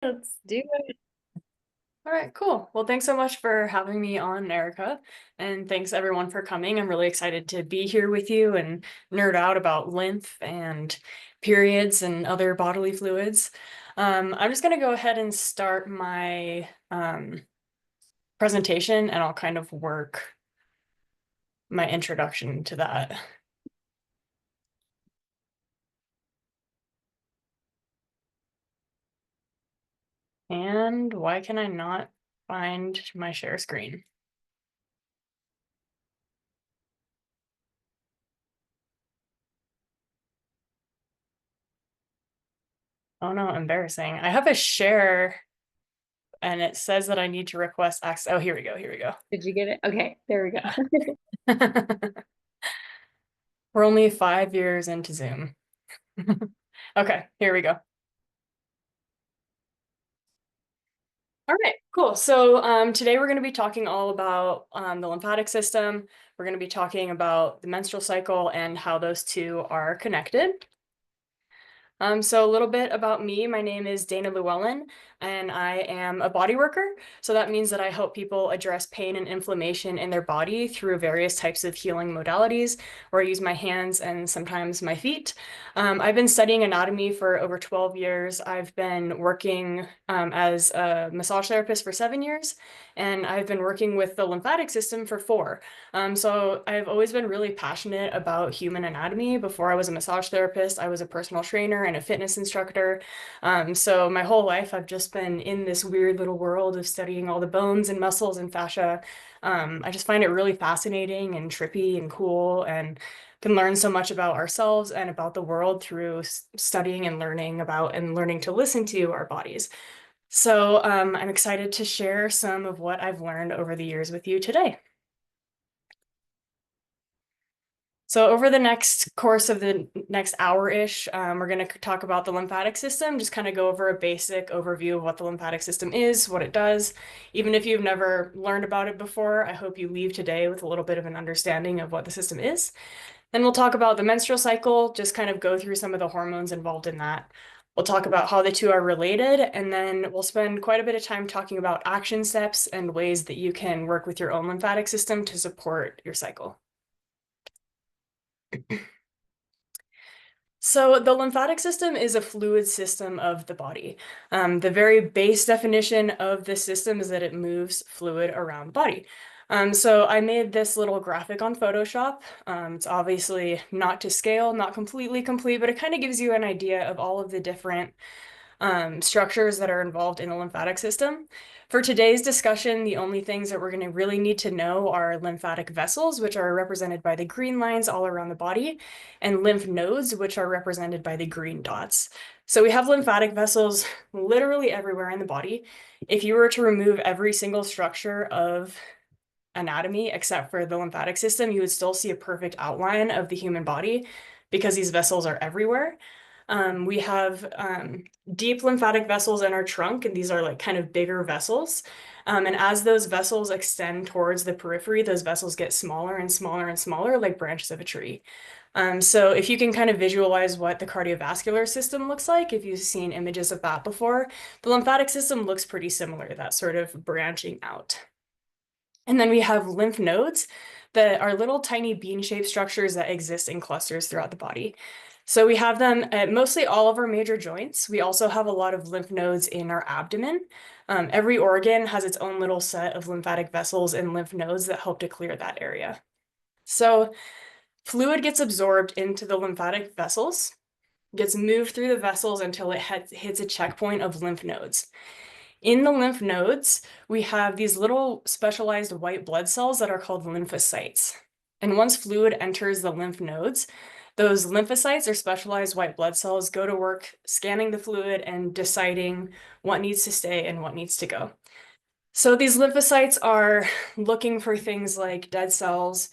Let's do it. All right, cool. Well, thanks so much for having me on, Erica. And thanks everyone for coming. I'm really excited to be here with you and nerd out about lymph and periods and other bodily fluids. I'm just going to go ahead and start my presentation and I'll kind of work my introduction to that. And why can I not find my share screen? Oh no, embarrassing. I have a share and it says that I need to request access. Oh, here we go. Here we go. Did you get it? Okay, there we go. We're only 5 years into Zoom. Okay, here we go. All right, cool. So today we're going to be talking all about the lymphatic system. We're going to be talking about the menstrual cycle and how those two are connected. So a little bit about me. My name is Dana Llewellyn, and I am a body worker. So that means that I help people address pain and inflammation in their body through various types of healing modalities, or I use my hands and sometimes my feet. I've been studying anatomy for over 12 years. I've been working as a massage therapist for 7 years, and I've been working with the lymphatic system for 4. So I've always been really passionate about human anatomy. Before I was a massage therapist, I was a personal trainer and a fitness instructor. So my whole life, I've just been in this weird little world of studying all the bones and muscles and fascia. I just find it really fascinating and trippy and cool, and can learn so much about ourselves and about the world through studying and learning about and learning to listen to our bodies. So I'm excited to share some of what I've learned over the years with you today. So over the next course of the next hour-ish, we're going to talk about the lymphatic system, just kind of go over a basic overview of what the lymphatic system is, what it does. Even if you've never learned about it before, I hope you leave today with a little bit of an understanding of what the system is. Then we'll talk about the menstrual cycle, just kind of go through some of the hormones involved in that. We'll talk about how the two are related, and then we'll spend quite a bit of time talking about action steps and ways that you can work with your own lymphatic system to support your cycle. So the lymphatic system is a fluid system of the body. The very base definition of this system is that it moves fluid around the body. So I made this little graphic on Photoshop. It's obviously not to scale, not completely complete, but it kind of gives you an idea of all of the different structures that are involved in the lymphatic system. For today's discussion, the only things that we're going to really need to know are lymphatic vessels, which are represented by the green lines all around the body, and lymph nodes, which are represented by the green dots. So we have lymphatic vessels literally everywhere in the body. If you were to remove every single structure of anatomy except for the lymphatic system, you would still see a perfect outline of the human body because these vessels are everywhere. We have deep lymphatic vessels in our trunk, and these are like kind of bigger vessels. And as those vessels extend towards the periphery, those vessels get smaller and smaller and smaller, like branches of a tree. So if you can kind of visualize what the cardiovascular system looks like, if you've seen images of that before, the lymphatic system looks pretty similar, that sort of branching out. And then we have lymph nodes that are little tiny bean-shaped structures that exist in clusters throughout the body. So we have them at mostly all of our major joints. We also have a lot of lymph nodes in our abdomen. Every organ has its own little set of lymphatic vessels and lymph nodes that help to clear that area. So fluid gets absorbed into the lymphatic vessels, gets moved through the vessels until it hits a checkpoint of lymph nodes. In the lymph nodes, we have these little specialized white blood cells that are called lymphocytes. And once fluid enters the lymph nodes, those lymphocytes or specialized white blood cells go to work scanning the fluid and deciding what needs to stay and what needs to go. So these lymphocytes are looking for things like dead cells,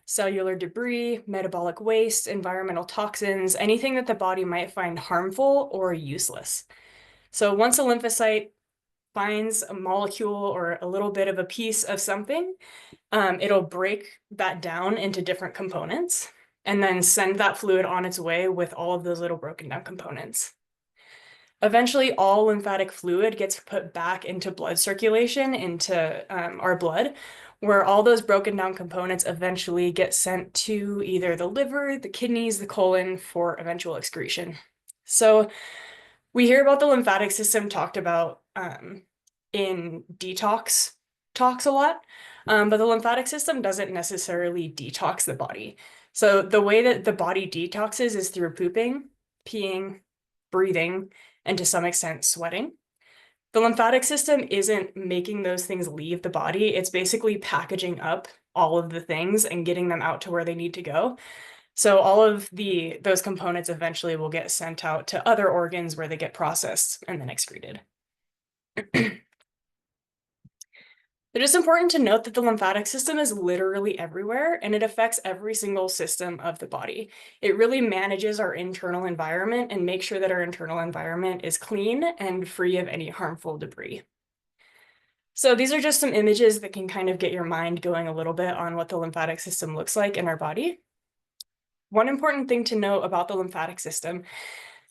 cellular debris, metabolic waste, environmental toxins, anything that the body might find harmful or useless. So once a lymphocyte finds a molecule or a little bit of a piece of something, it'll break that down into different components and then send that fluid on its way with all of those little broken down components. eventually all lymphatic fluid gets put back into blood circulation, into our blood, where all those broken down components eventually get sent to either the liver, the kidneys, the colon for eventual excretion. So we hear about the lymphatic system talked about in detox talks a lot, but the lymphatic system doesn't necessarily detox the body. So the way that the body detoxes is through pooping, peeing, breathing, and to some extent sweating. The lymphatic system isn't making those things leave the body. It's basically packaging up all of the things and getting them out to where they need to go. So all of those components eventually will get sent out to other organs where they get processed and then excreted. It is important to note that the lymphatic system is literally everywhere, and it affects every single system of the body. It really manages our internal environment and makes sure that our internal environment is clean and free of any harmful debris. So these are just some images that can kind of get your mind going a little bit on what the lymphatic system looks like in our body. One important thing to note about the lymphatic system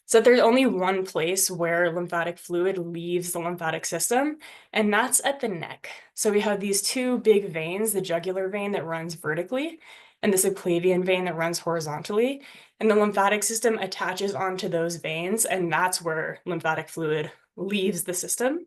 is that there's only one place where lymphatic fluid leaves the lymphatic system, and that's at the neck. So we have these two big veins, the jugular vein that runs vertically, and the subclavian vein that runs horizontally. And the lymphatic system attaches onto those veins, and that's where lymphatic fluid leaves the system.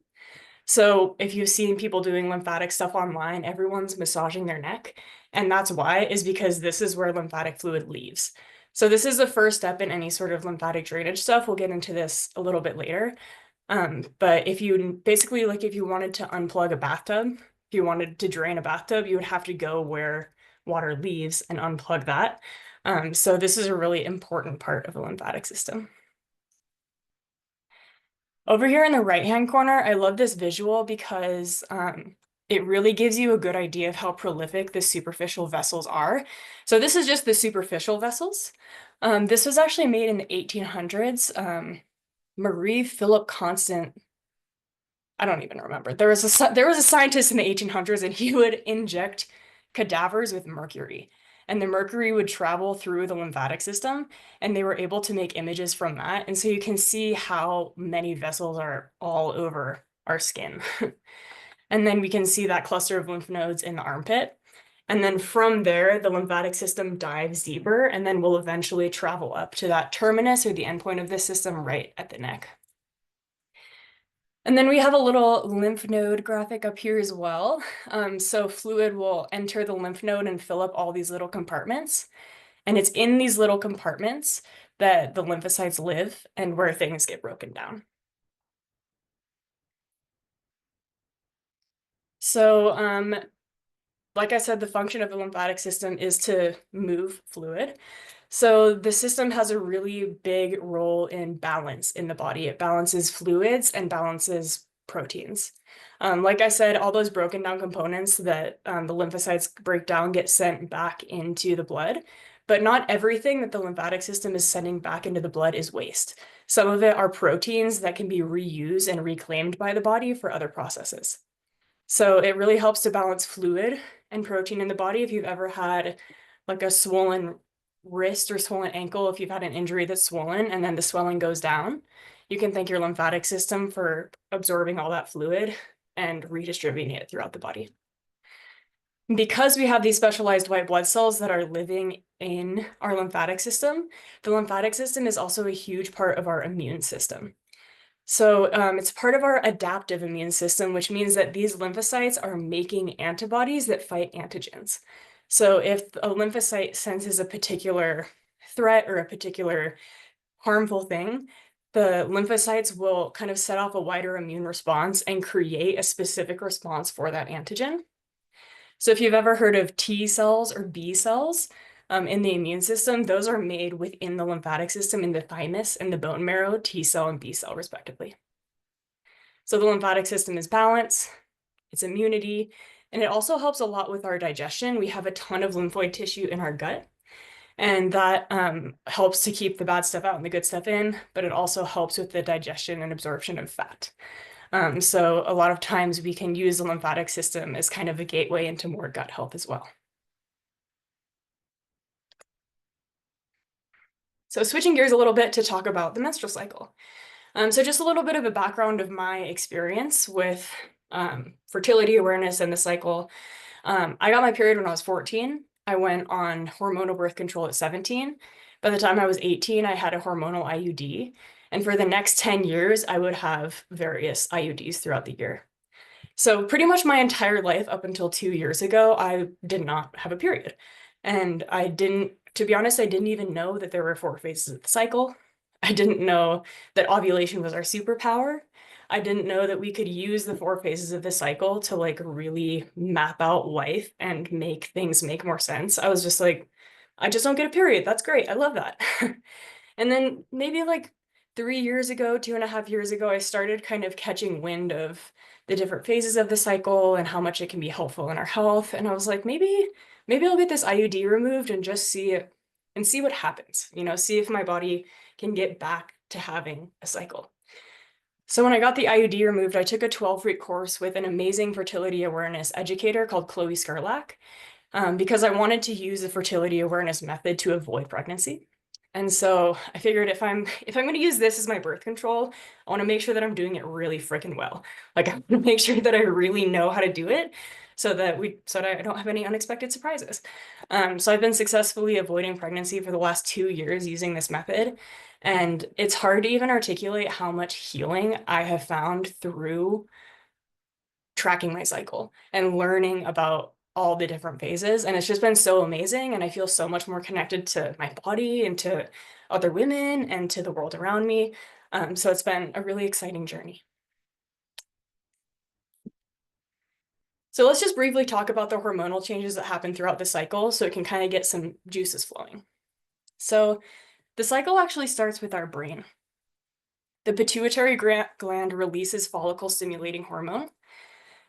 So if you've seen people doing lymphatic stuff online, everyone's massaging their neck. And that's why, is because this is where lymphatic fluid leaves. So this is the first step in any sort of lymphatic drainage stuff. We'll get into this a little bit later. But if you basically, like if you wanted to unplug a bathtub, if you wanted to drain a bathtub, you would have to go where water leaves and unplug that. So this is a really important part of the lymphatic system. Over here in the right-hand corner, I love this visual because it really gives you a good idea of how prolific the superficial vessels are. So this is just the superficial vessels. This was actually made in the 1800s. Marie Philip Constant, I don't even remember. There was a scientist in the 1800s, and he would inject cadavers with mercury. And the mercury would travel through the lymphatic system, and they were able to make images from that. And so you can see how many vessels are all over our skin. And then we can see that cluster of lymph nodes in the armpit. And then from there, the lymphatic system dives deeper and then will eventually travel up to that terminus or the endpoint of this system right at the neck. And then we have a little lymph node graphic up here as well. So fluid will enter the lymph node and fill up all these little compartments. And it's in these little compartments that the lymphocytes live and where things get broken down. So like I said, the function of the lymphatic system is to move fluid. So the system has a really big role in balance in the body. It balances fluids and balances proteins. Like I said, all those broken down components that the lymphocytes break down get sent back into the blood, but not everything that the lymphatic system is sending back into the blood is waste. Some of it are proteins that can be reused and reclaimed by the body for other processes. So it really helps to balance fluid and protein in the body. If you've ever had like a swollen wrist or swollen ankle, if you've had an injury that's swollen and then the swelling goes down, you can thank your lymphatic system for absorbing all that fluid and redistributing it throughout the body. Because we have these specialized white blood cells that are living in our lymphatic system, the lymphatic system is also a huge part of our immune system. So it's part of our adaptive immune system, which means that these lymphocytes are making antibodies that fight antigens. So if a lymphocyte senses a particular threat or a particular harmful thing, the lymphocytes will kind of set off a wider immune response and create a specific response for that antigen. So if you've ever heard of T cells or B cells, in the immune system, those are made within the lymphatic system in the thymus and the bone marrow, T cell and B cell respectively. So the lymphatic system is balance, it's immunity, and it also helps a lot with our digestion. We have a ton of lymphoid tissue in our gut, and that helps to keep the bad stuff out and the good stuff in, but it also helps with the digestion and absorption of fat. So a lot of times we can use the lymphatic system as kind of a gateway into more gut health as well. So switching gears a little bit to talk about the menstrual cycle. So just a little bit of a background of my experience with fertility awareness and the cycle. I got my period when I was 14. I went on hormonal birth control at 17. By the time I was 18, I had a hormonal IUD. And for the next 10 years, I would have various IUDs throughout the year. So pretty much my entire life up until 2 years ago, I did not have a period. And I didn't, to be honest, I didn't even know that there were 4 phases of the cycle. I didn't know that ovulation was our superpower. I didn't know that we could use the 4 phases of the cycle to like really map out life and make things make more sense. I was just like, I just don't get a period. That's great. I love that. And then maybe like 3 years ago, 2.5 years ago, I started kind of catching wind of the different phases of the cycle and how much it can be helpful in our health. And I was like, maybe I'll get this IUD removed and just see it and see what happens, see if my body can get back to having a cycle. So when I got the IUD removed, I took a 12-week course with an amazing fertility awareness educator called Chloe Scarlack, because I wanted to use the fertility awareness method to avoid pregnancy. And so I figured if I'm going to use this as my birth control, I want to make sure that I'm doing it really freaking well. Like I want to make sure that I really know how to do it so that I don't have any unexpected surprises. So I've been successfully avoiding pregnancy for the last 2 years using this method. And it's hard to even articulate how much healing I have found through tracking my cycle and learning about all the different phases. And it's just been so amazing. And I feel so much more connected to my body and to other women and to the world around me. So it's been a really exciting journey. So let's just briefly talk about the hormonal changes that happen throughout the cycle so it can kind of get some juices flowing. So the cycle actually starts with our brain. The pituitary gland releases follicle stimulating hormone.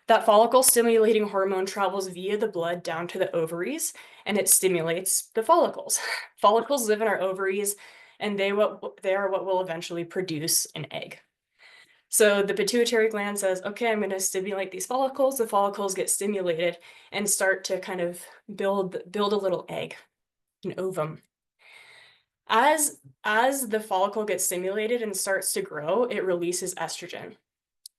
That follicle stimulating hormone travels via the blood down to the ovaries and it stimulates the follicles. Follicles live in our ovaries and they are what will eventually produce an egg. So the pituitary gland says, okay, I'm going to stimulate these follicles. The follicles get stimulated and start to kind of build a little egg, an ovum. As the follicle gets stimulated and starts to grow, it releases estrogen.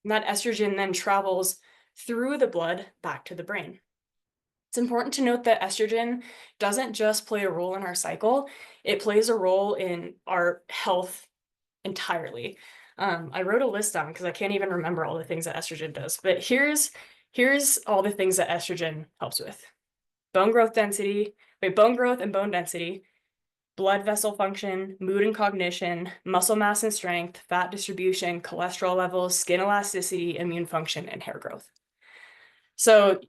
And that estrogen then travels through the blood back to the brain. It's important to note that estrogen doesn't just play a role in our cycle, it plays a role in our health entirely. I wrote a list down because I can't even remember all the things that estrogen does, but here's all the things that estrogen helps with. Bone growth and bone density, blood vessel function, mood and cognition, muscle mass and strength, fat distribution, cholesterol levels, skin elasticity, immune function, and hair growth. So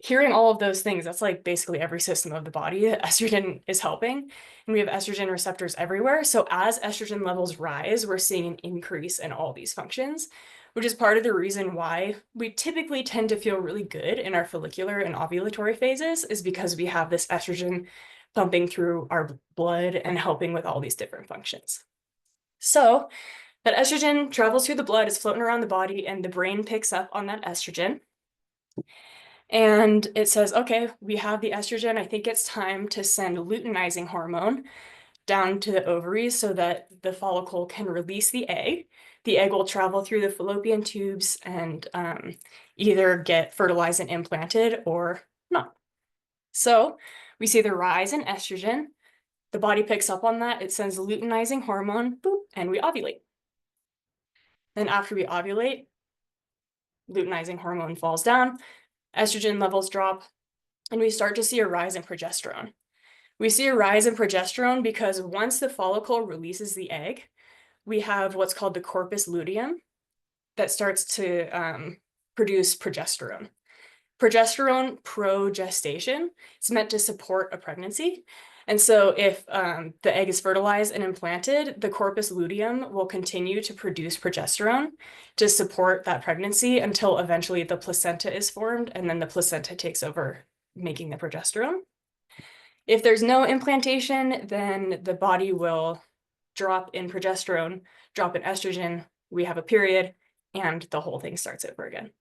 hearing all of those things, that's like basically every system of the body that estrogen is helping. And we have estrogen receptors everywhere. So as estrogen levels rise, we're seeing an increase in all these functions, which is part of the reason why we typically tend to feel really good in our follicular and ovulatory phases, is because we have this estrogen pumping through our blood and helping with all these different functions. So that estrogen travels through the blood, it's floating around the body, and the brain picks up on that estrogen. And it says, okay, we have the estrogen. I think it's time to send luteinizing hormone down to the ovaries so that the follicle can release the egg. The egg will travel through the fallopian tubes and either get fertilized and implanted or not. So we see the rise in estrogen. The body picks up on that. It sends luteinizing hormone, boop, and we ovulate. Then after we ovulate, luteinizing hormone falls down, estrogen levels drop, and we start to see a rise in progesterone. We see a rise in progesterone because once the follicle releases the egg, we have what's called the corpus luteum that starts to produce progesterone. Progesterone pro-gestation is meant to support a pregnancy. And so if the egg is fertilized and implanted, the corpus luteum will continue to produce progesterone to support that pregnancy until eventually the placenta is formed, and then the placenta takes over making the progesterone. If there's no implantation, then the body will drop in progesterone, drop in estrogen, we have a period, and the whole thing starts over again.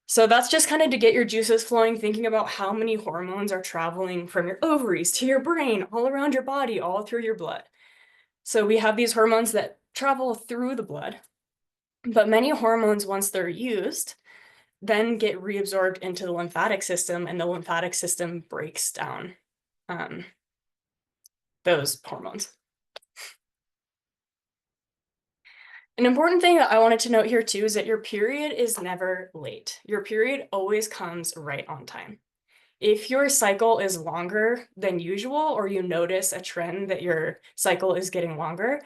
So that's just kind of to get your juices flowing, thinking about how many hormones are traveling from your ovaries to your brain, all around your body, all through your blood. So we have these hormones that travel through the blood, but many hormones, once they're used, then get reabsorbed into the lymphatic system, and the lymphatic system breaks down those hormones. An important thing that I wanted to note here too is that your period is never late. Your period always comes right on time. If your cycle is longer than usual, or you notice a trend that your cycle is getting longer,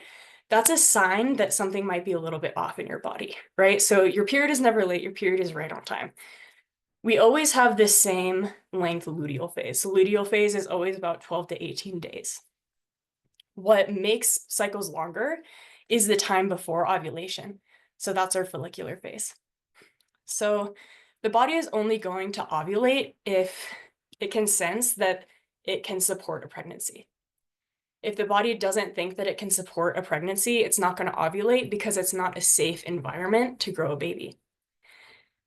that's a sign that something might be a little bit off in your body, right? So your period is never late, your period is right on time. We always have this same length luteal phase. So luteal phase is always about 12 to 18 days. What makes cycles longer is the time before ovulation. So that's our follicular phase. So the body is only going to ovulate if it can sense that it can support a pregnancy. If the body doesn't think that it can support a pregnancy, it's not going to ovulate because it's not a safe environment to grow a baby.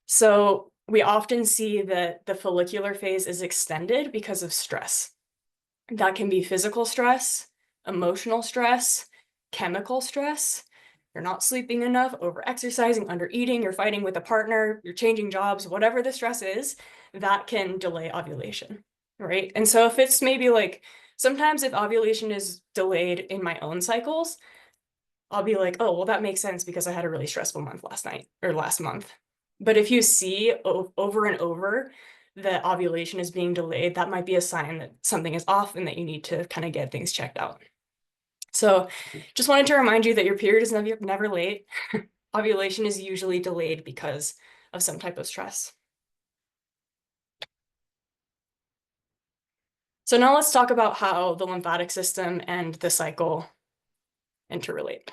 So we often see that the follicular phase is extended because of stress. That can be physical stress, emotional stress, chemical stress. You're not sleeping enough, over-exercising, under-eating, you're fighting with a partner, you're changing jobs, whatever the stress is, that can delay ovulation, right? And so if it's maybe like, sometimes if ovulation is delayed in my own cycles, I'll be like, oh, well, that makes sense because I had a really stressful month last night or last month. But if you see over and over that ovulation is being delayed, that might be a sign that something is off and that you need to kind of get things checked out. So just wanted to remind you that your period is never late. Ovulation is usually delayed because of some type of stress. So now let's talk about how the lymphatic system and the cycle interrelate.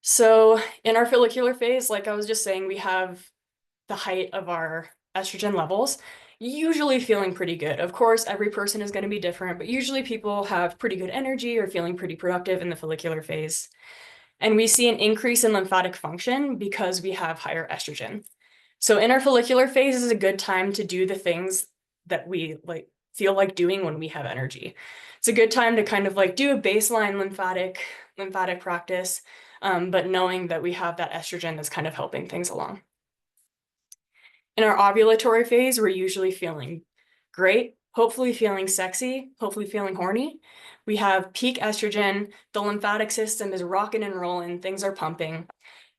So in our follicular phase, like I was just saying, we have the height of our estrogen levels, usually feeling pretty good. Of course, every person is going to be different, but usually people have pretty good energy or feeling pretty productive in the follicular phase. And we see an increase in lymphatic function because we have higher estrogen. So in our follicular phase is a good time to do the things that we feel like doing when we have energy. It's a good time to kind of like do a baseline lymphatic practice, but knowing that we have that estrogen that's kind of helping things along. In our ovulatory phase, we're usually feeling great, hopefully feeling sexy, hopefully feeling horny. We have peak estrogen, the lymphatic system is rocking and rolling, things are pumping.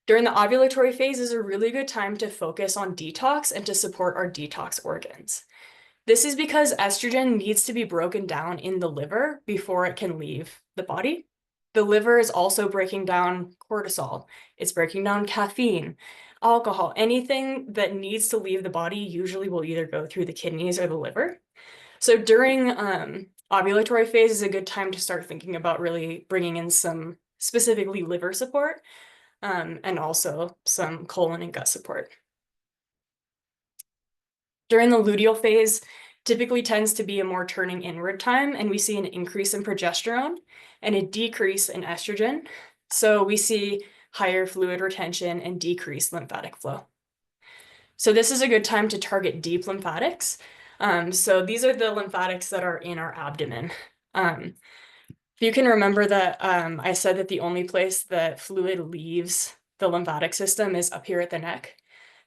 During the ovulatory phase is a really good time to focus on detox and to support our detox organs. This is because estrogen needs to be broken down in the liver before it can leave the body. The liver is also breaking down cortisol. It's breaking down caffeine, alcohol, anything that needs to leave the body usually will either go through the kidneys or the liver. So during ovulatory phase is a good time to start thinking about really bringing in some specifically liver support and also some colon and gut support. During the luteal phase, typically tends to be a more turning inward time, and we see an increase in progesterone and a decrease in estrogen. So we see higher fluid retention and decreased lymphatic flow. So this is a good time to target deep lymphatics. So these are the lymphatics that are in our abdomen. If you can remember that I said that the only place that fluid leaves the lymphatic system is up here at the neck.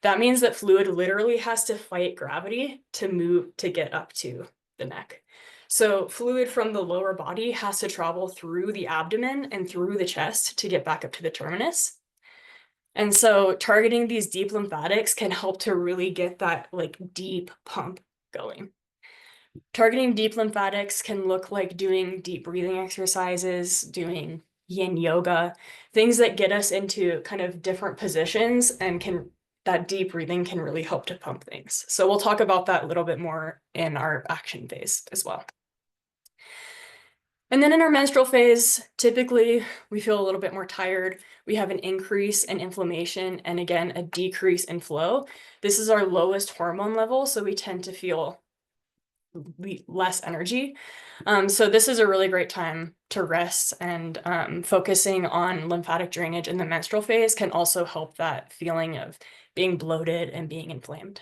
That means that fluid literally has to fight gravity to move to get up to the neck. So fluid from the lower body has to travel through the abdomen and through the chest to get back up to the terminus. And so targeting these deep lymphatics can help to really get that like deep pump going. Targeting deep lymphatics can look like doing deep breathing exercises, doing yin yoga, things that get us into kind of different positions and that deep breathing can really help to pump things. So we'll talk about that a little bit more in our action phase as well. And then in our menstrual phase, typically we feel a little bit more tired. We have an increase in inflammation and again, a decrease in flow. This is our lowest hormone level, so we tend to feel less energy. So this is a really great time to rest, and focusing on lymphatic drainage in the menstrual phase can also help that feeling of being bloated and being inflamed.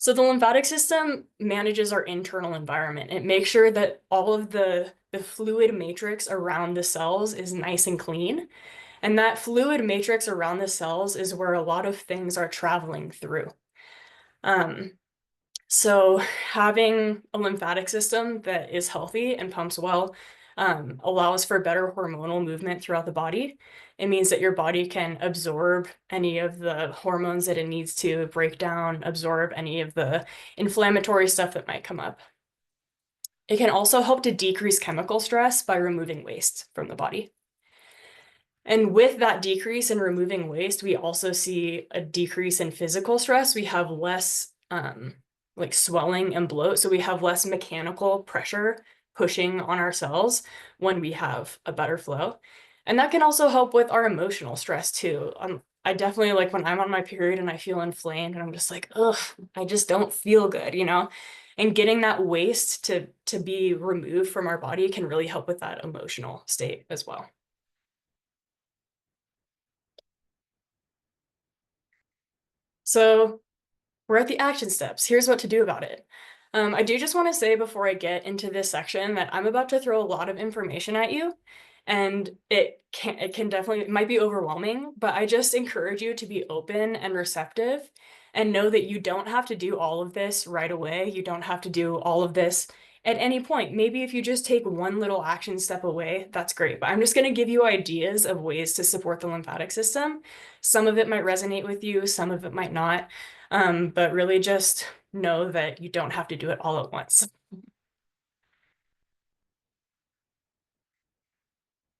So the lymphatic system manages our internal environment. It makes sure that all of the fluid matrix around the cells is nice and clean. And that fluid matrix around the cells is where a lot of things are traveling through. Um, so having a lymphatic system that is healthy and pumps well allows for better hormonal movement throughout the body. It means that your body can absorb any of the hormones that it needs to break down, absorb any of the inflammatory stuff that might come up. It can also help to decrease chemical stress by removing waste from the body. And with that decrease in removing waste, we also see a decrease in physical stress. We have less like swelling and bloat. So we have less mechanical pressure pushing on our cells when we have a better flow. And that can also help with our emotional stress too. I definitely like when I'm on my period and I feel inflamed and I'm just like, ugh, I just don't feel good, you know? And getting that waste to be removed from our body can really help with that emotional state as well. So we're at the action steps. Here's what to do about it. I do just want to say before I get into this section that I'm about to throw a lot of information at you, and it can definitely, it might be overwhelming, but I just encourage you to be open and receptive and know that you don't have to do all of this right away. You don't have to do all of this at any point. Maybe if you just take one little action step away, that's great. But I'm just going to give you ideas of ways to support the lymphatic system. Some of it might resonate with you, some of it might not. But really just know that you don't have to do it all at once.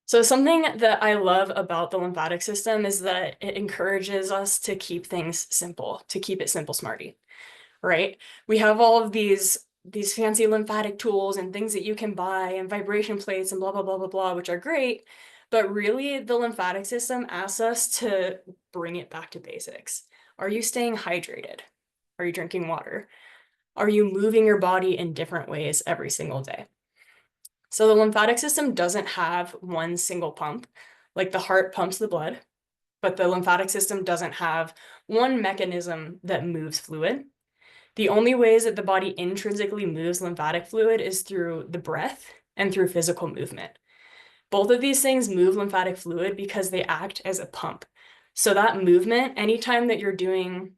So something that I love about the lymphatic system is that it encourages us to keep things simple, to keep it simple smarty, right? We have all of these fancy lymphatic tools and things that you can buy and vibration plates and blah, blah, blah, blah, blah, which are great. But really, the lymphatic system asks us to bring it back to basics. Are you staying hydrated? Are you drinking water? Are you moving your body in different ways every single day? So the lymphatic system doesn't have one single pump. Like the heart pumps the blood, but the lymphatic system doesn't have one mechanism that moves fluid. The only ways that the body intrinsically moves lymphatic fluid is through the breath and through physical movement. Both of these things move lymphatic fluid because they act as a pump. So that movement, anytime that you're doing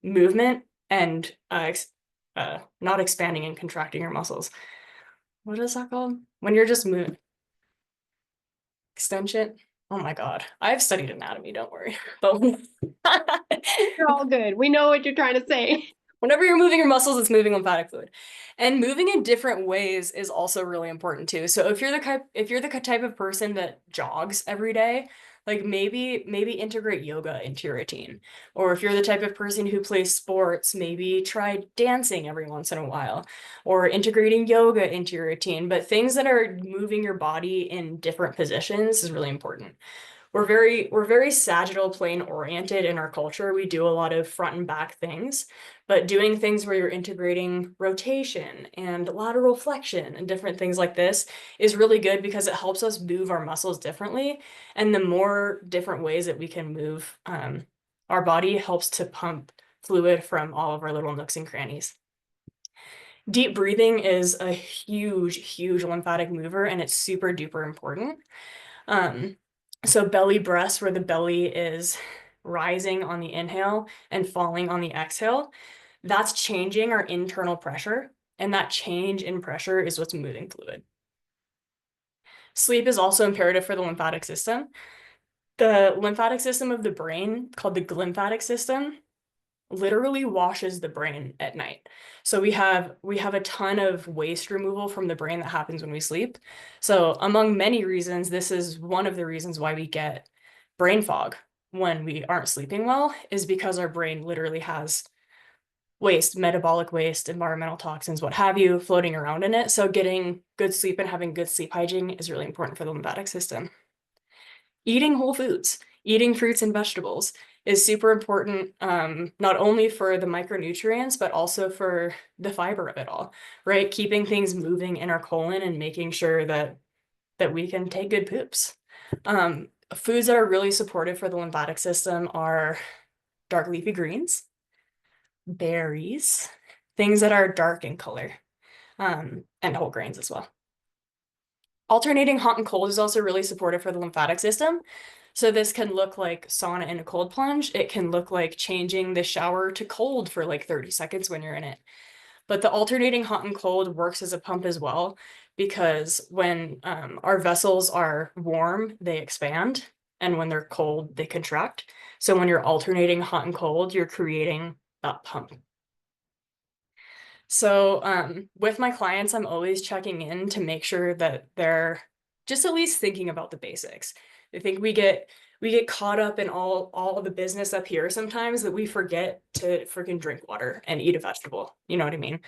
movement and not expanding and contracting your muscles. What is that called? When you're just moving. Extension. Oh my God. I've studied anatomy, don't worry. But You're all good. We know what you're trying to say. whenever you're moving your muscles, it's moving lymphatic fluid. And moving in different ways is also really important too. So if you're the type of person that jogs every day, like maybe integrate yoga into your routine. Or if you're the type of person who plays sports, maybe try dancing every once in a while or integrating yoga into your routine. But things that are moving your body in different positions is really important. We're very sagittal plane oriented in our culture. We do a lot of front and back things, but doing things where you're integrating rotation and lateral flexion and different things like this is really good because it helps us move our muscles differently. And the more different ways that we can move our body helps to pump fluid from all of our little nooks and crannies. Deep breathing is a huge, huge lymphatic mover, and it's super duper important. Um, so belly breaths, where the belly is rising on the inhale and falling on the exhale, that's changing our internal pressure. And that change in pressure is what's moving fluid. Sleep is also imperative for the lymphatic system. The lymphatic system of the brain, called the glymphatic system, literally washes the brain at night. So we have a ton of waste removal from the brain that happens when we sleep. So among many reasons, this is one of the reasons why we get brain fog when we aren't sleeping well, is because our brain literally has waste, metabolic waste, environmental toxins, what have you, floating around in it. So getting good sleep and having good sleep hygiene is really important for the lymphatic system. Eating whole foods, eating fruits and vegetables is super important, not only for the micronutrients, but also for the fiber of it all, right? Keeping things moving in our colon and making sure that we can take good poops. Foods that are really supportive for the lymphatic system are dark leafy greens, berries, things that are dark in color, and whole grains as well. Alternating hot and cold is also really supportive for the lymphatic system. So this can look like sauna in a cold plunge. It can look like changing the shower to cold for like 30 seconds when you're in it. But the alternating hot and cold works as a pump as well, because when our vessels are warm, they expand, and when they're cold, they contract. So when you're alternating hot and cold, you're creating that pump. So with my clients, I'm always checking in to make sure that they're just at least thinking about the basics. I think we get caught up in all of the business up here sometimes that we forget to freaking drink water and eat a vegetable. You know what I mean?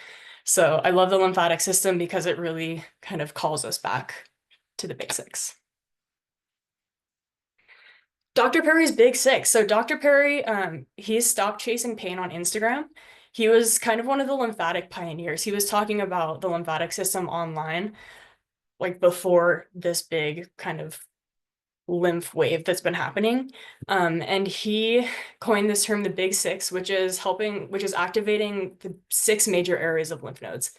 So I love the lymphatic system because it really kind of calls us back to the basics. Dr. Perry's Big Six. So Dr. Perry, he's stopped chasing pain on Instagram. He was kind of one of the lymphatic pioneers. He was talking about the lymphatic system online, like before this big kind of lymph wave that's been happening. And he coined this term, the Big Six, which is activating the 6 major areas of lymph nodes.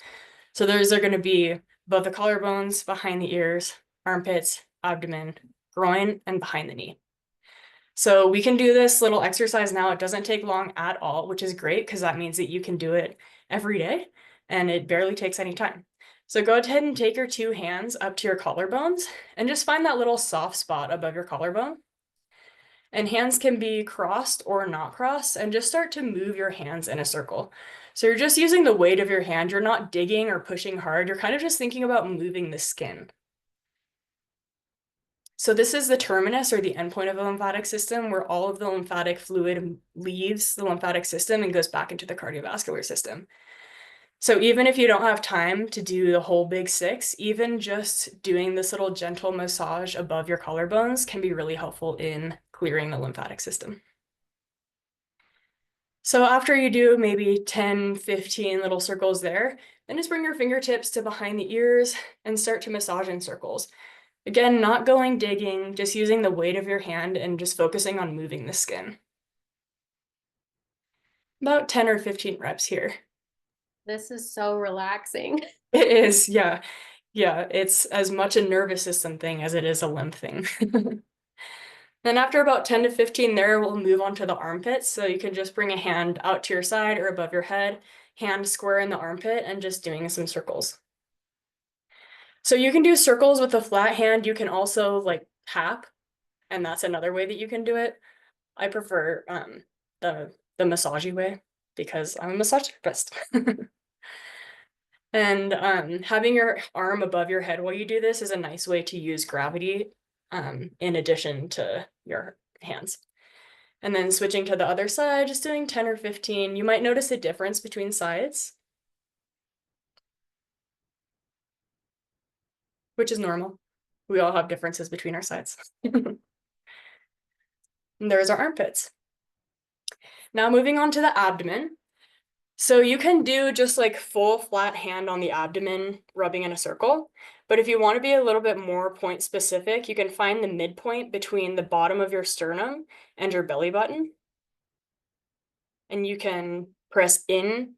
So those are going to be above the collarbones, behind the ears, armpits, abdomen, groin, and behind the knee. So we can do this little exercise now. It doesn't take long at all, which is great because that means that you can do it every day and it barely takes any time. So go ahead and take your 2 hands up to your collarbones and just find that little soft spot above your collarbone. And hands can be crossed or not crossed, and just start to move your hands in a circle. So you're just using the weight of your hand. You're not digging or pushing hard. You're kind of just thinking about moving the skin. So this is the terminus or the endpoint of the lymphatic system, where all of the lymphatic fluid leaves the lymphatic system and goes back into the cardiovascular system. So even if you don't have time to do the whole Big Six, even just doing this little gentle massage above your collarbones can be really helpful in clearing the lymphatic system. So after you do maybe 10, 15 little circles there, then just bring your fingertips to behind the ears and start to massage in circles. Again, not going digging, just using the weight of your hand and just focusing on moving the skin. About 10 or 15 reps here. This is so relaxing. It is, yeah. Yeah, it's as much a nervous system thing as it is a lymph thing. Then after about 10 to 15 there, we'll move on to the armpits. So you can just bring a hand out to your side or above your head, hand square in the armpit, and just doing some circles. So you can do circles with a flat hand. You can also like tap, and that's another way that you can do it. I prefer the massagey way because I'm a massage therapist. And having your arm above your head while you do this is a nice way to use gravity in addition to your hands. And then switching to the other side, just doing 10 or 15. You might notice a difference between sides, which is normal. We all have differences between our sides. And there's our armpits. Now moving on to the abdomen. So you can do just like full flat hand on the abdomen, rubbing in a circle. But if you want to be a little bit more point specific, you can find the midpoint between the bottom of your sternum and your belly button. And you can press in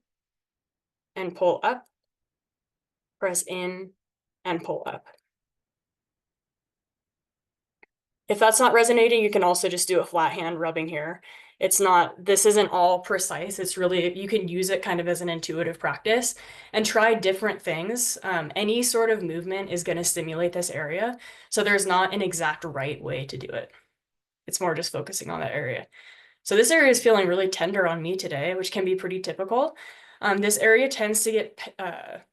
and pull up, press in and pull up. If that's not resonating, you can also just do a flat hand rubbing here. This isn't all precise. It's really, you can use it kind of as an intuitive practice and try different things. Any sort of movement is going to stimulate this area. So there's not an exact right way to do it. It's more just focusing on that area. So this area is feeling really tender on me today, which can be pretty typical. This area tends to get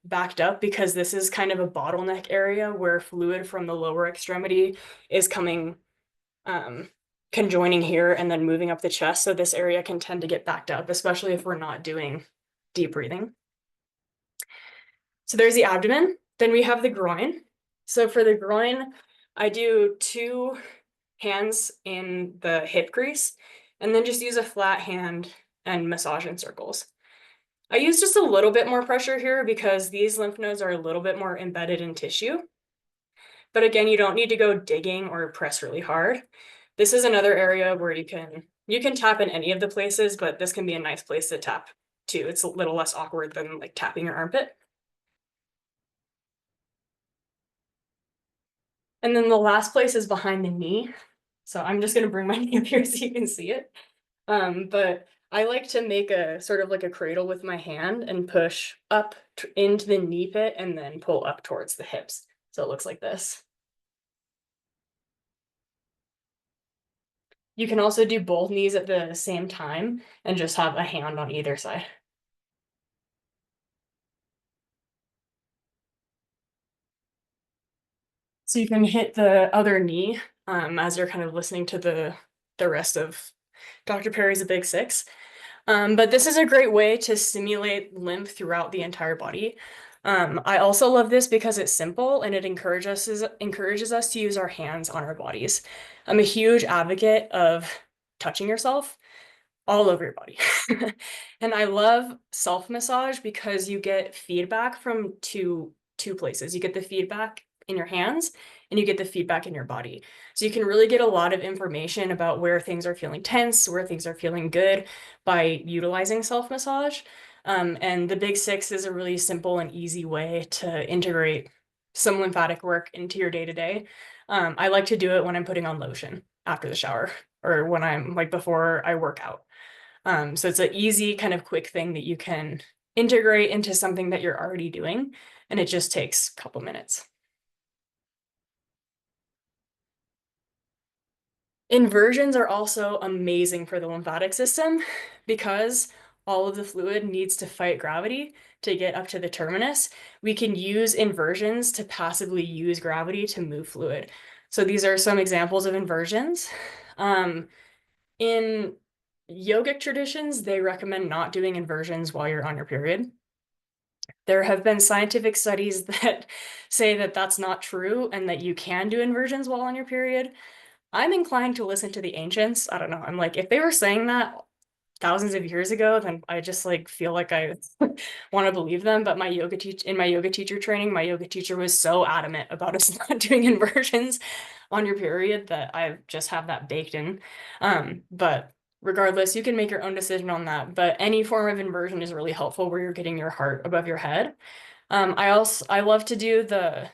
backed up because this is kind of a bottleneck area where fluid from the lower extremity is coming conjoining here and then moving up the chest. So this area can tend to get backed up, especially if we're not doing deep breathing. So there's the abdomen. Then we have the groin. So for the groin, I do 2 hands in the hip crease and then just use a flat hand and massage in circles. I use just a little bit more pressure here because these lymph nodes are a little bit more embedded in tissue. But again, you don't need to go digging or press really hard. This is another area where you can tap in any of the places, but this can be a nice place to tap too. It's a little less awkward than like tapping your armpit. And then the last place is behind the knee. So I'm just gonna bring my knee up here so you can see it. But I like to make a sort of like a cradle with my hand and push up into the knee pit and then pull up towards the hips. So it looks like this. You can also do both knees at the same time and just have a hand on either side. So you can hit the other knee as you're kind of listening to the rest of Dr. Perry's A Big Six. But this is a great way to stimulate lymph throughout the entire body. I also love this because it's simple and it encourages us to use our hands on our bodies. I'm a huge advocate of touching yourself all over your body. And I love self-massage because you get feedback from two places. You get the feedback in your hands and you get the feedback in your body. So you can really get a lot of information about where things are feeling tense, where things are feeling good by utilizing self-massage. And the Big Six is a really simple and easy way to integrate some lymphatic work into your day-to-day. I like to do it when I'm putting on lotion after the shower or when I'm like before I work out. So it's an easy kind of quick thing that you can integrate into something that you're already doing, and it just takes a couple minutes. Inversions are also amazing for the lymphatic system because all of the fluid needs to fight gravity to get up to the terminus. We can use inversions to passively use gravity to move fluid. So these are some examples of inversions. In yogic traditions, they recommend not doing inversions while you're on your period. There have been scientific studies that say that that's not true and that you can do inversions while on your period. I'm inclined to listen to the ancients. I don't know. I'm like, if they were saying that thousands of years ago, then I just like feel like I want to believe them. But in my yoga teacher training, my yoga teacher was so adamant about us not doing inversions on your period that I just have that baked in. But regardless, you can make your own decision on that. But any form of inversion is really helpful where you're getting your heart above your head. I love to do the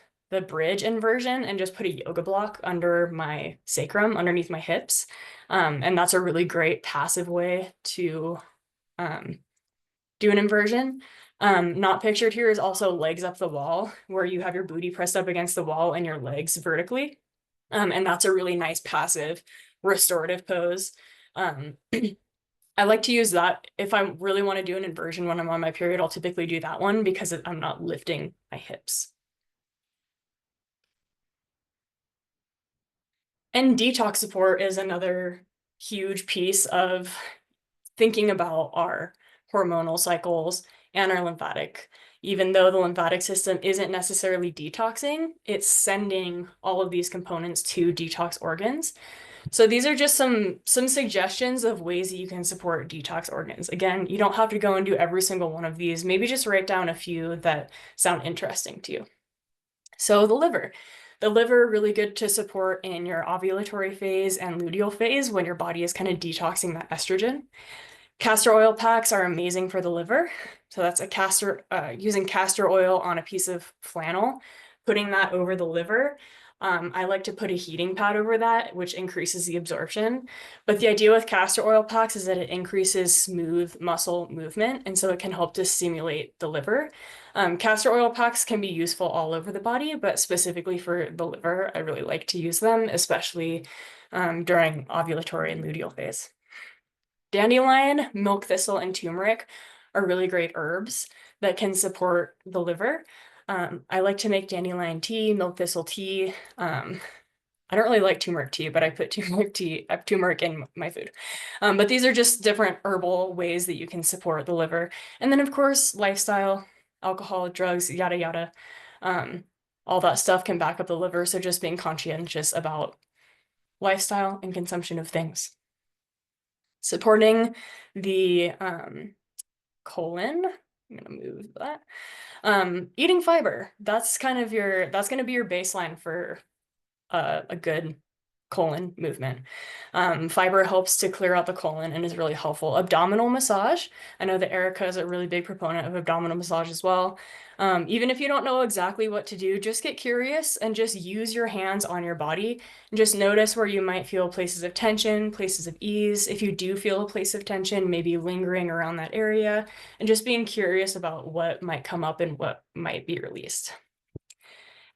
bridge inversion and just put a yoga block under my sacrum, underneath my hips. And that's a really great passive way to do an inversion. Not pictured here is also legs up the wall, where you have your booty pressed up against the wall and your legs vertically. And that's a really nice passive restorative pose. Um, I like to use that if I really want to do an inversion when I'm on my period. I'll typically do that one because I'm not lifting my hips. And detox support is another huge piece of thinking about our hormonal cycles and our lymphatic. Even though the lymphatic system isn't necessarily detoxing, it's sending all of these components to detox organs. So these are just some suggestions of ways that you can support detox organs. Again, you don't have to go and do every single one of these. Maybe just write down a few that sound interesting to you. So the liver. The liver, really good to support in your ovulatory phase and luteal phase when your body is kind of detoxing that estrogen. Castor oil packs are amazing for the liver. So that's using castor oil on a piece of flannel, putting that over the liver. I like to put a heating pad over that, which increases the absorption. But the idea with castor oil packs is that it increases smooth muscle movement, and so it can help to stimulate the liver. Castor oil packs can be useful all over the body, but specifically for the liver, I really like to use them, especially during ovulatory and luteal phase. Dandelion, milk thistle, and turmeric are really great herbs that can support the liver. I like to make dandelion tea, milk thistle tea. I don't really like turmeric tea, but I put turmeric in my food. But these are just different herbal ways that you can support the liver. And then, of course, lifestyle, alcohol, drugs, yada, yada. All that stuff can back up the liver. So just being conscientious about lifestyle and consumption of things. Supporting the colon. I'm gonna move that. Eating fiber. That's kind of that's gonna be your baseline for a good colon movement. Fiber helps to clear out the colon and is really helpful. Abdominal massage. I know that Erica is a really big proponent of abdominal massage as well. Even if you don't know exactly what to do, just get curious and just use your hands on your body and just notice where you might feel places of tension, places of ease. If you do feel a place of tension, maybe lingering around that area, and just being curious about what might come up and what might be released.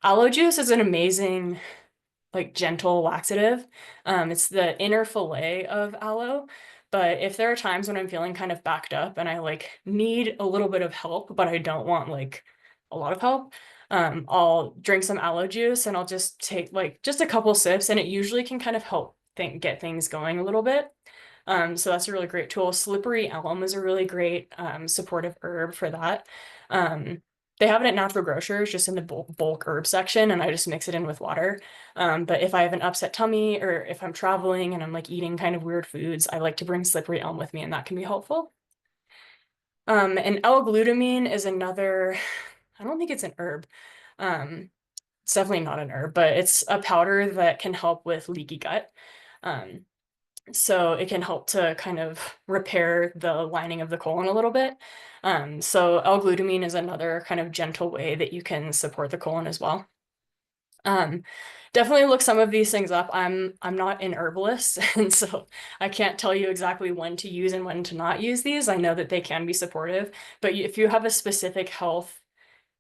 Aloe juice is an amazing, like, gentle laxative. It's the inner fillet of aloe. But if there are times when I'm feeling kind of backed up and I like need a little bit of help, but I don't want like a lot of help, I'll drink some aloe juice and I'll just take like just a couple sips, and it usually can kind of help get things going a little bit. So that's a really great tool. Slippery elm is a really great supportive herb for that. They have it at natural grocers, just in the bulk herb section, and I just mix it in with water. But if I have an upset tummy or if I'm traveling and I'm like eating kind of weird foods, I like to bring slippery elm with me, and that can be helpful. And L-glutamine is another, I don't think it's an herb. It's definitely not an herb, but it's a powder that can help with leaky gut. So it can help to kind of repair the lining of the colon a little bit. So L-glutamine is another kind of gentle way that you can support the colon as well. Definitely look some of these things up. I'm not an herbalist, and so I can't tell you exactly when to use and when to not use these. I know that they can be supportive, but if you have a specific health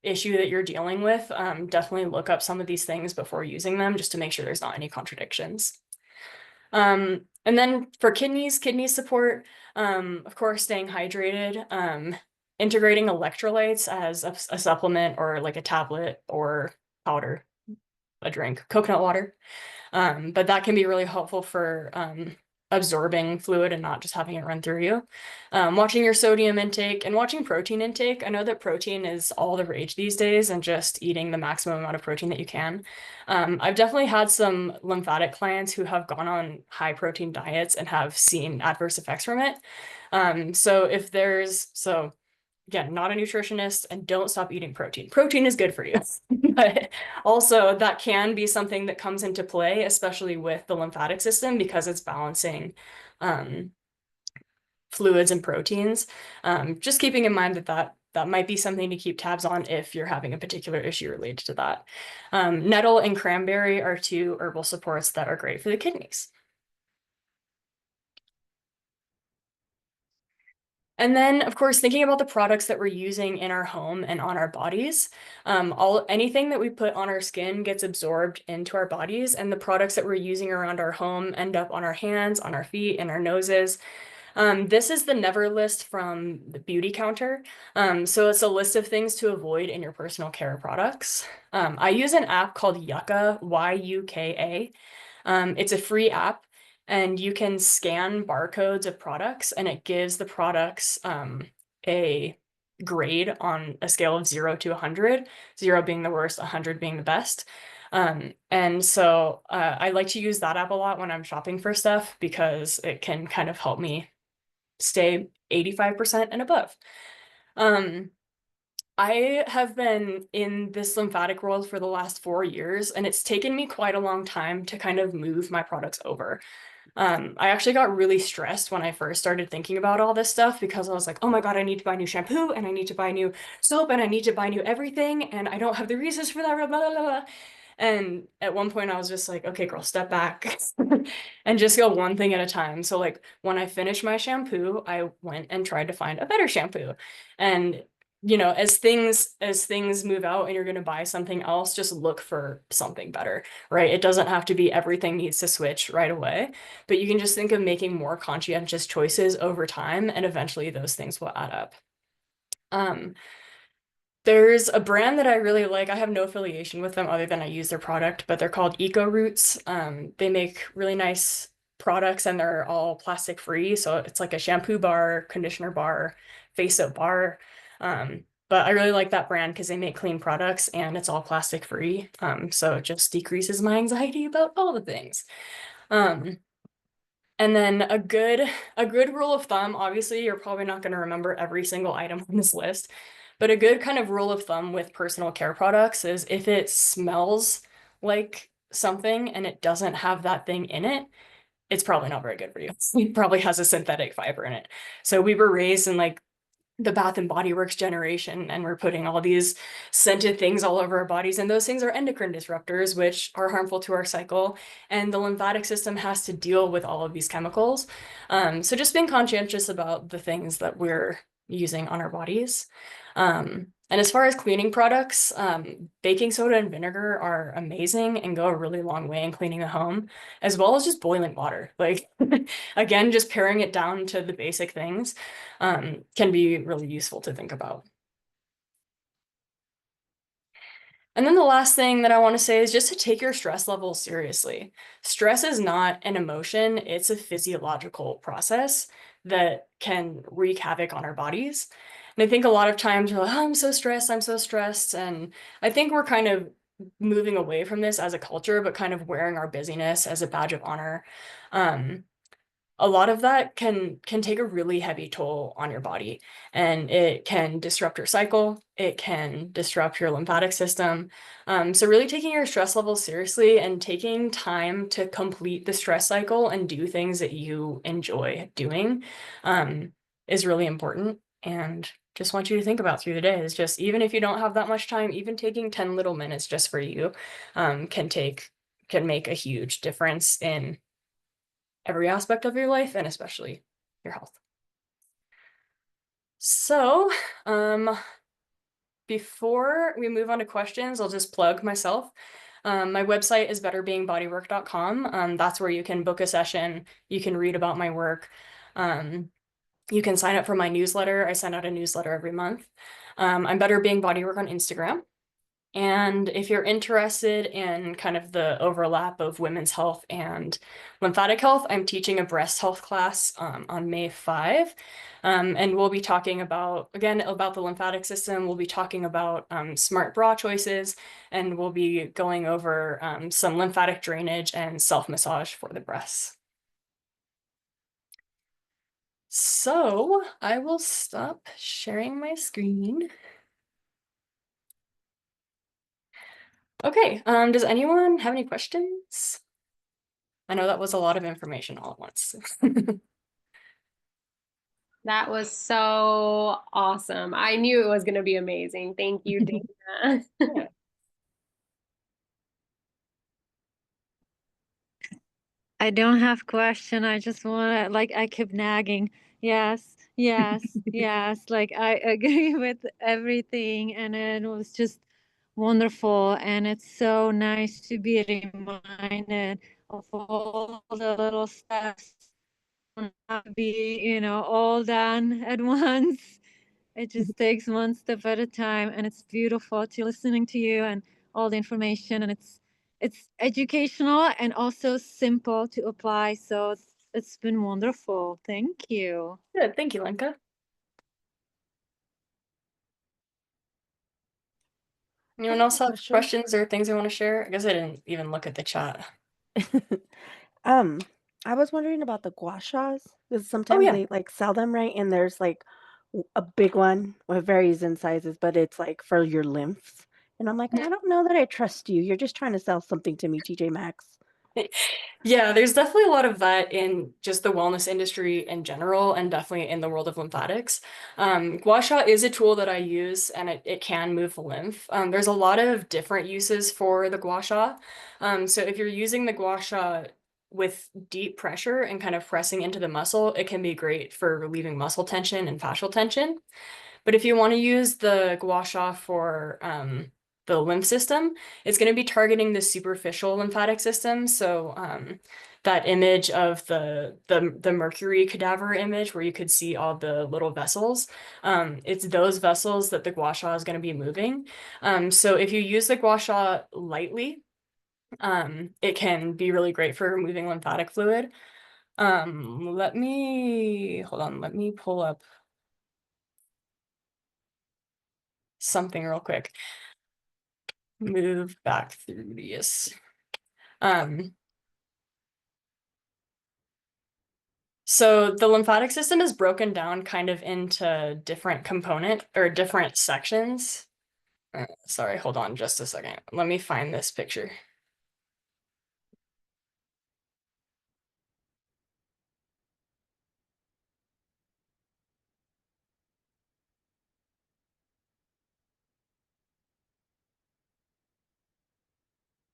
issue that you're dealing with, definitely look up some of these things before using them, just to make sure there's not any contradictions. And then for kidney support, of course, staying hydrated, integrating electrolytes as a supplement or like a tablet or powder, a drink, coconut water. But that can be really helpful for absorbing fluid and not just having it run through you. Watching your sodium intake and watching protein intake. I know that protein is all the rage these days, and just eating the maximum amount of protein that you can. I've definitely had some lymphatic clients who have gone on high protein diets and have seen adverse effects from it. So again, not a nutritionist, and don't stop eating protein. Protein is good for you. But also that can be something that comes into play, especially with the lymphatic system, because it's balancing fluids and proteins. Just keeping in mind that might be something to keep tabs on if you're having a particular issue related to that. Nettle and cranberry are two herbal supports that are great for the kidneys. And then, of course, thinking about the products that we're using in our home and on our bodies, anything that we put on our skin gets absorbed into our bodies, and the products that we're using around our home end up on our hands, on our feet, and our noses. This is the never list from the Beauty Counter. So it's a list of things to avoid in your personal care products. I use an app called Yuka, Y-U-K-A. It's a free app, and you can scan barcodes of products, and it gives the products a grade on a scale of 0 to 100, 0 being the worst, 100 being the best. And so I like to use that app a lot when I'm shopping for stuff, because it can kind of help me stay 85% and above. I have been in this lymphatic world for the last 4 years, and it's taken me quite a long time to kind of move my products over. I actually got really stressed when I first started thinking about all this stuff, because I was like, oh my God, I need to buy new shampoo, and I need to buy new soap, and I need to buy new everything, and I don't have the resources for that, blah, blah, blah, blah. And at one point I was just like, okay, girl, step back and just go one thing at a time. So like when I finished my shampoo, I went and tried to find a better shampoo. And as things move out and you're going to buy something else, just look for something better, right? It doesn't have to be everything needs to switch right away, but you can just think of making more conscientious choices over time, and eventually those things will add up. There's a brand that I really like. I have no affiliation with them other than I use their product, but they're called Eco Roots. They make really nice products, and they're all plastic free. So it's like a shampoo bar, conditioner bar, face soap bar. But I really like that brand because they make clean products and it's all plastic free. So it just decreases my anxiety about all the things. And then a good rule of thumb, obviously, you're probably not going to remember every single item on this list, but a good kind of rule of thumb with personal care products is if it smells like something and it doesn't have that thing in it, it's probably not very good for you. It probably has a synthetic fiber in it. So we were raised in like the Bath and Body Works generation, and we're putting all these scented things all over our bodies, and those things are endocrine disruptors, which are harmful to our cycle, and the lymphatic system has to deal with all of these chemicals. So just being conscientious about the things that we're using on our bodies. And as far as cleaning products, baking soda and vinegar are amazing and go a really long way in cleaning the home, as well as just boiling water. Like, again, just paring it down to the basic things can be really useful to think about. And then the last thing that I want to say is just to take your stress levels seriously. Stress is not an emotion, it's a physiological process that can wreak havoc on our bodies. And I think a lot of times we're like, oh, I'm so stressed, I'm so stressed. And I think we're kind of moving away from this as a culture, but kind of wearing our busyness as a badge of honor. A lot of that can take a really heavy toll on your body, and it can disrupt your cycle. It can disrupt your lymphatic system. So really taking your stress levels seriously and taking time to complete the stress cycle and do things that you enjoy doing is really important. And just want you to think about through the day is just, even if you don't have that much time, even taking 10 little minutes just for you can make a huge difference in every aspect of your life and especially your health. So, before we move on to questions, I'll just plug myself. My website is betterbeingbodywork.com. That's where you can book a session. You can read about my work. You can sign up for my newsletter. I send out a newsletter every month. I'm Better Being Bodywork on Instagram. And if you're interested in kind of the overlap of women's health and lymphatic health, I'm teaching a breast health class on May 5. And we'll be talking about, again, about the lymphatic system. We'll be talking about smart bra choices, and we'll be going over some lymphatic drainage and self-massage for the breasts. So I will stop sharing my screen. Okay, does anyone have any questions? I know that was a lot of information all at once. That was so awesome. I knew it was going to be amazing. Thank you, Dana. Yeah. I don't have question. I just want to, like, I kept nagging. Yes, yes, yes. Like, I agree with everything. And it was just wonderful. And it's so nice to be reminded of all the little steps, not to be, all done at once. It just takes one step at a time, and it's beautiful to listening to you and all the information, and it's educational and also simple to apply. So it's been wonderful. Thank you. Good, thank you, Lenka. Anyone else have questions or things they want to share? I guess I didn't even look at the chat. I was wondering about the gua shas, because Oh sometimes yeah. they like sell them, right? And there's like a big one with varies in sizes, but it's like for your lymphs. And I'm like, I don't know that I trust you. You're just trying to sell something to me, TJ Maxx. Yeah, there's definitely a lot of that in just the wellness industry in general, and definitely in the world of lymphatics. Gua sha is a tool that I use, and it can move the lymph. There's a lot of different uses for the gua sha. So if you're using the gua sha with deep pressure and kind of pressing into the muscle, it can be great for relieving muscle tension and fascial tension. But if you want to use the gua sha for the lymph system, it's going to be targeting the superficial lymphatic system. So that image of the mercury cadaver image where you could see all the little vessels, it's those vessels that the gua sha is going to be moving. So if you use the gua sha lightly, it can be really great for removing lymphatic fluid. Let me pull up something real quick. Move back through these. So the lymphatic system is broken down kind of into different component or different sections. Sorry, hold on just a second. Let me find this picture.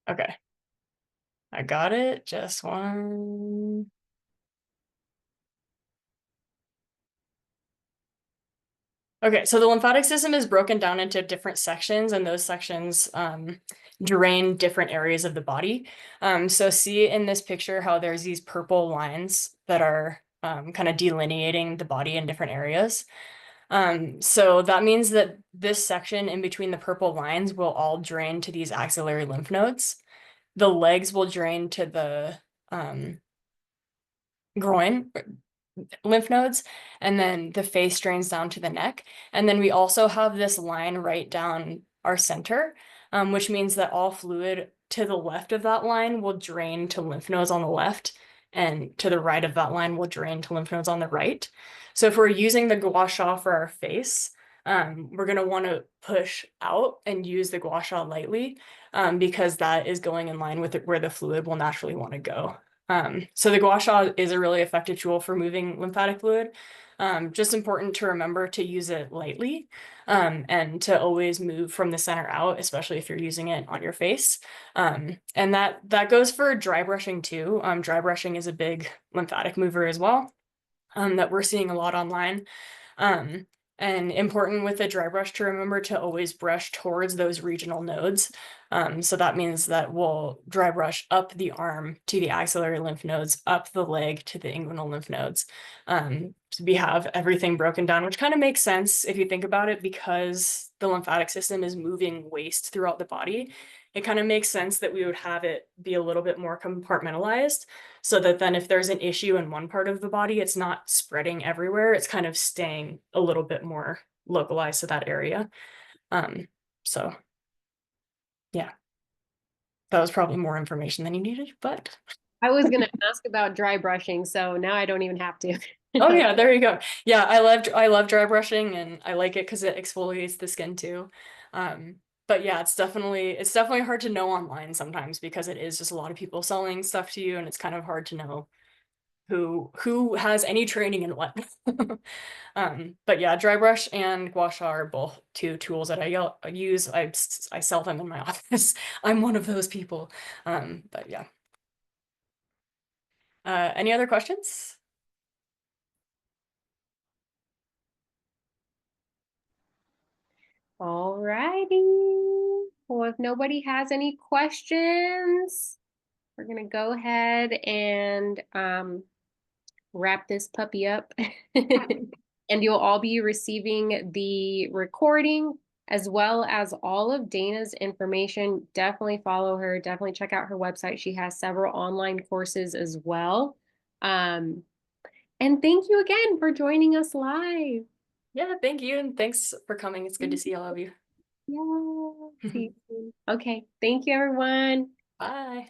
Okay. I got it. Just one. Okay, so the lymphatic system is broken down into different sections, and those sections drain different areas of the body. So see in this picture how there's these purple lines that are kind of delineating the body in different areas. So that means that this section in between the purple lines will all drain to these axillary lymph nodes. The legs will drain to the groin lymph nodes, and then the face drains down to the neck. And then we also have this line right down our center, which means that all fluid to the left of that line will drain to lymph nodes on the left, and to the right of that line will drain to lymph nodes on the right. So if we're using the gua sha for our face, we're going to want to push out and use the gua sha lightly, because that is going in line with where the fluid will naturally want to go. So the gua sha is a really effective tool for moving lymphatic fluid. Just important to remember to use it lightly, and to always move from the center out, especially if you're using it on your face. And that goes for dry brushing too. Dry brushing is a big lymphatic mover as well, that we're seeing a lot online. And important with the dry brush to remember to always brush towards those regional nodes. So that means that we'll dry brush up the arm to the axillary lymph nodes, up the leg to the inguinal lymph nodes. So we have everything broken down, which kind of makes sense if you think about it, because the lymphatic system is moving waste throughout the body. It kind of makes sense that we would have it be a little bit more compartmentalized, so that then if there's an issue in one part of the body, it's not spreading everywhere. It's kind of staying a little bit more localized to that area. So yeah, that was probably more information than you needed, but. I was going to ask about dry brushing, so now I don't even have to. Oh yeah, there you go. Yeah, I love dry brushing, and I like it because it exfoliates the skin too. But yeah, it's definitely hard to know online sometimes, because it is just a lot of people selling stuff to you, and it's kind of hard to know who has any training in what. But yeah, dry brush and gua sha are both two tools that I use. I sell them in my office. I'm one of those people. But yeah. Any other questions? All righty. Well, if nobody has any questions, we're going to go ahead and wrap this puppy up. And you'll all be receiving the recording as well as all of Dana's information. Definitely follow her. Definitely check out her website. She has several online courses as well. And thank you again for joining us live. Yeah, thank you, and thanks for coming. It's good to see all of you. Yeah. See you soon. Okay. Thank you, everyone. Bye.